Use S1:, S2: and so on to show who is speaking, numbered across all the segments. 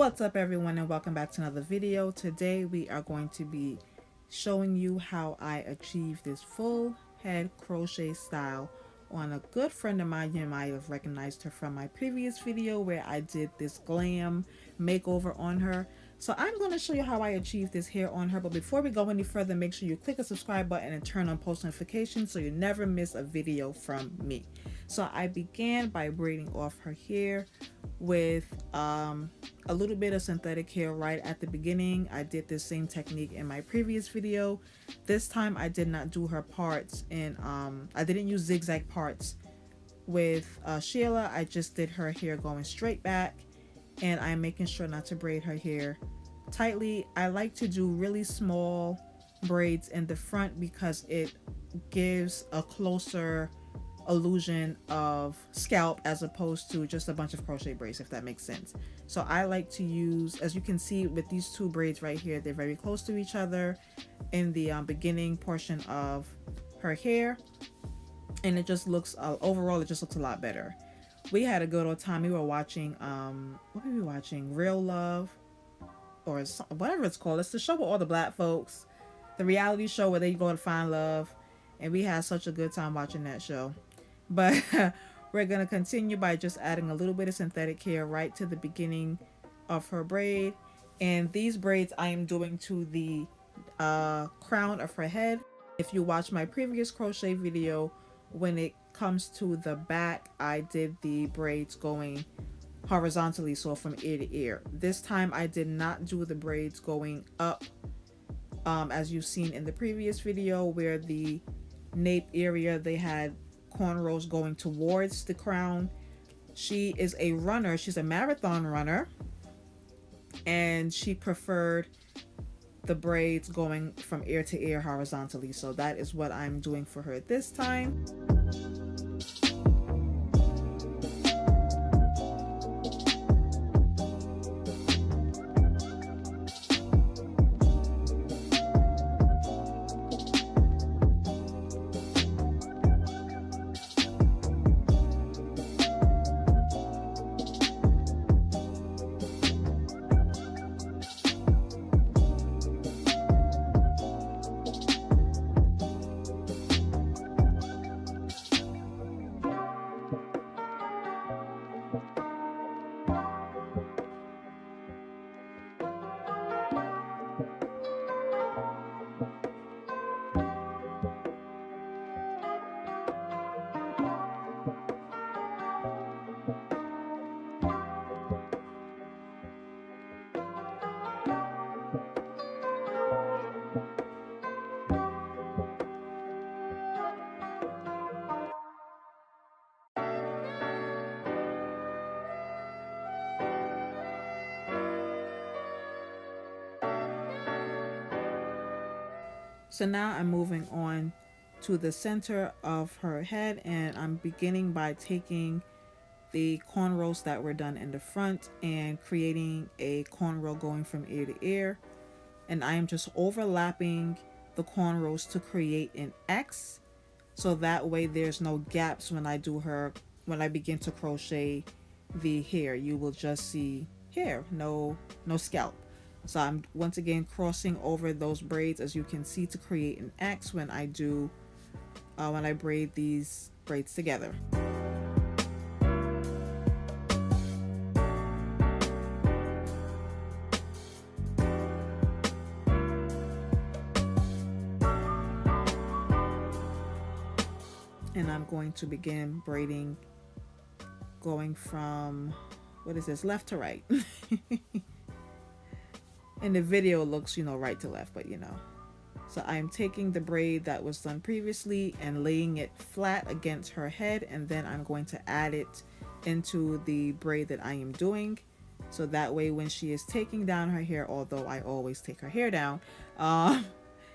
S1: What's up everyone, and welcome back to another video. Today we are going to be showing you how I achieved this full head crochet style on a good friend of mine. You might have recognized her from my previous video where I did this glam makeover on her. So I'm going to show you how I achieved this hair on her, but before we go any further, make sure you click the subscribe button and turn on post notifications so you never miss a video from me. So I began by braiding off her hair with a little bit of synthetic hair right at the beginning. I did this same technique in my previous video. This time I did not do her parts, and I didn't use zigzag parts with Sheila. I just did her hair going straight back, and I'm making sure not to braid her hair tightly. I like to do really small braids in the front because it gives a closer illusion of scalp as opposed to just a bunch of crochet braids, if that makes sense. So I like to use, as you can see with these two braids right here, they're very close to each other in the beginning portion of her hair, and it just looks overall it just looks a lot better. We had a good old time. We were watching what were we watching, Real Love, or whatever it's called. It's the show with all the black folks, the reality show where they go to find love, and we had such a good time watching that show. But we're going to continue by just adding a little bit of synthetic hair right to the beginning of her braid. And these braids I am doing to the crown of her head. If you watch my previous crochet video, when it comes to the back, I did the braids going horizontally, so from ear to ear. This time I did not do the braids going up, as you've seen in the previous video where the nape area they had cornrows going towards the crown. She is a runner, she's a marathon runner, and she preferred the braids going from ear to ear horizontally, so that is what I'm doing for her this time. So now I'm moving on to the center of her head, and I'm beginning by taking the cornrows that were done in the front and creating a cornrow going from ear to ear. And I am just overlapping the cornrows to create an X, so that way there's no gaps when I begin to crochet the hair. You will just see hair, no scalp. So I'm once again crossing over those braids, as you can see, to create an X when I braid these braids together. And I'm going to begin braiding going from, what is this, left to right. In the video it looks, right to left, but So I'm taking the braid that was done previously and laying it flat against her head, and then I'm going to add it into the braid that I am doing. So that way when she is taking down her hair, although I always take her hair down,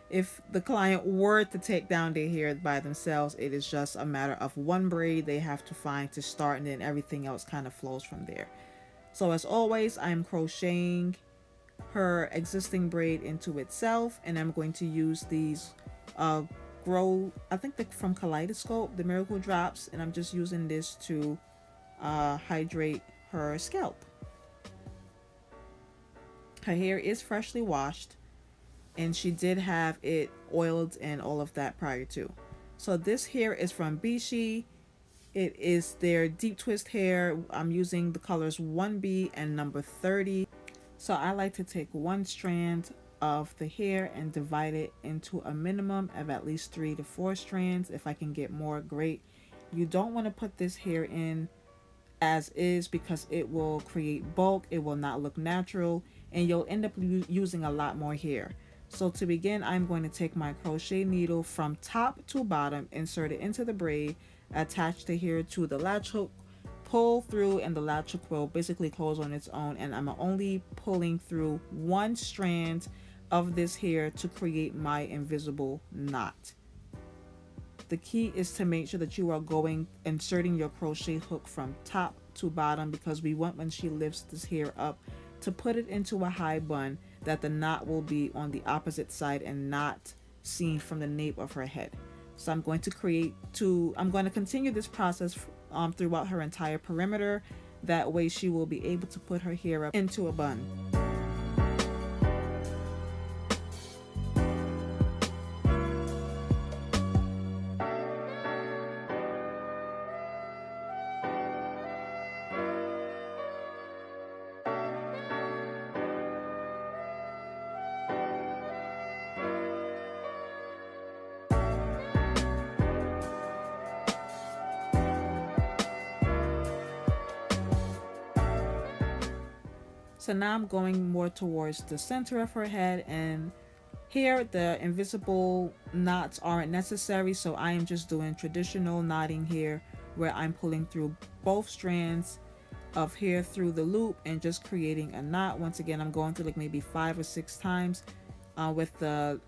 S1: if the client were to take down their hair by themselves, it is just a matter of one braid they have to find to start, and then everything else kind of flows from there. So as always, I'm crocheting her existing braid into itself, and I'm going to use these grow, I think they're from Kaleidoscope, the Miracle Drops, and I'm just using this to hydrate her scalp. Her hair is freshly washed, and she did have it oiled and all of that prior to. So this hair is from Beshe. It is their deep twist hair. I'm using the colors 1B and number 30. So I like to take one strand of the hair and divide it into a minimum of at least 3 to 4 strands. If I can get more, great. You don't want to put this hair in as is because it will create bulk, it will not look natural, and you'll end up using a lot more hair. So to begin, I'm going to take my crochet needle from top to bottom, insert it into the braid, attach the hair to the latch hook, pull through, and the latch hook will basically close on its own, and I'm only pulling through one strand of this hair to create my invisible knot. The key is to make sure that you are inserting your crochet hook from top to bottom, because we want, when she lifts this hair up, to put it into a high bun, that the knot will be on the opposite side and not seen from the nape of her head. So I'm going to continue this process throughout her entire perimeter. That way she will be able to put her hair up into a bun. So now I'm going more towards the center of her head, and here the invisible knots aren't necessary, so I am just doing traditional knotting here, where I'm pulling through both strands of hair through the loop and just creating a knot. Once again, I'm going through like maybe 5 or 6 times with the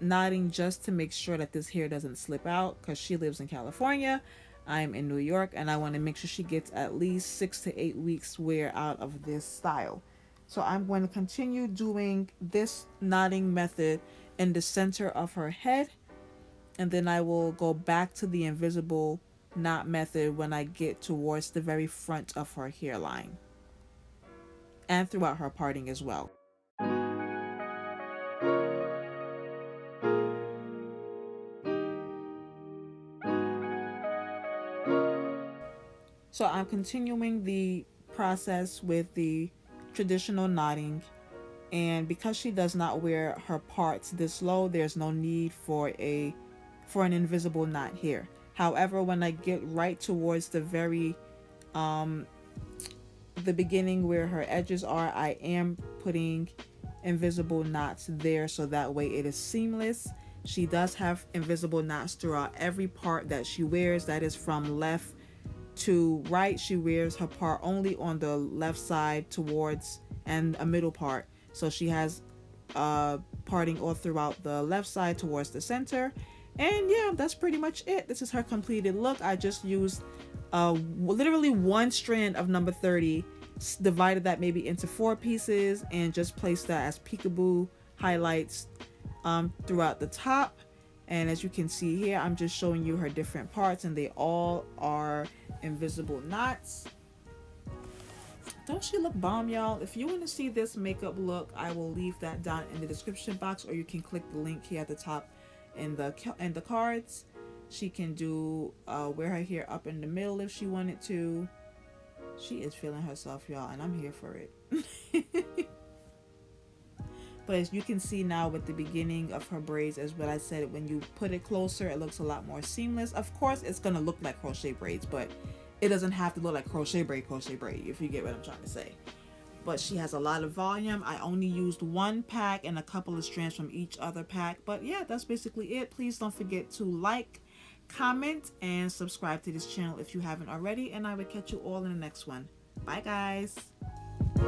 S1: knotting, just to make sure that this hair doesn't slip out, because she lives in California, I'm in New York, and I want to make sure she gets at least 6 to 8 weeks wear out of this style. So I'm going to continue doing this knotting method in the center of her head, and then I will go back to the invisible knot method when I get towards the very front of her hairline and throughout her parting as well. So I'm continuing the process with the traditional knotting, and because she does not wear her parts this low, there's no need for an invisible knot here. However, when I get right towards the very the beginning where her edges are, I am putting invisible knots there, so that way it is seamless. She does have invisible knots throughout every part that she wears. That is from left to right. She wears her part only on the left side towards, and a middle part, so she has parting all throughout the left side towards the center. And yeah, that's pretty much it. This is her completed look. I just used literally one strand of number 30, divided that maybe into 4 pieces, and just placed that as peekaboo highlights throughout the top. And as you can see here, I'm just showing you her different parts, and they all are invisible knots. Don't she look bomb, y'all? If you want to see this makeup look, I will leave that down in the description box, or you can click the link here at the top in the cards. She can do wear her hair up in the middle if she wanted to. She is feeling herself, y'all, and I'm here for it. But as you can see now with the beginning of her braids, as what I said, when you put it closer, it looks a lot more seamless. Of course, it's going to look like crochet braids, but it doesn't have to look like crochet braid, if you get what I'm trying to say. But she has a lot of volume. I only used one pack and a couple of strands from each other pack. But yeah, that's basically it. Please don't forget to like, comment, and subscribe to this channel if you haven't already. And I will catch you all in the next one. Bye, guys.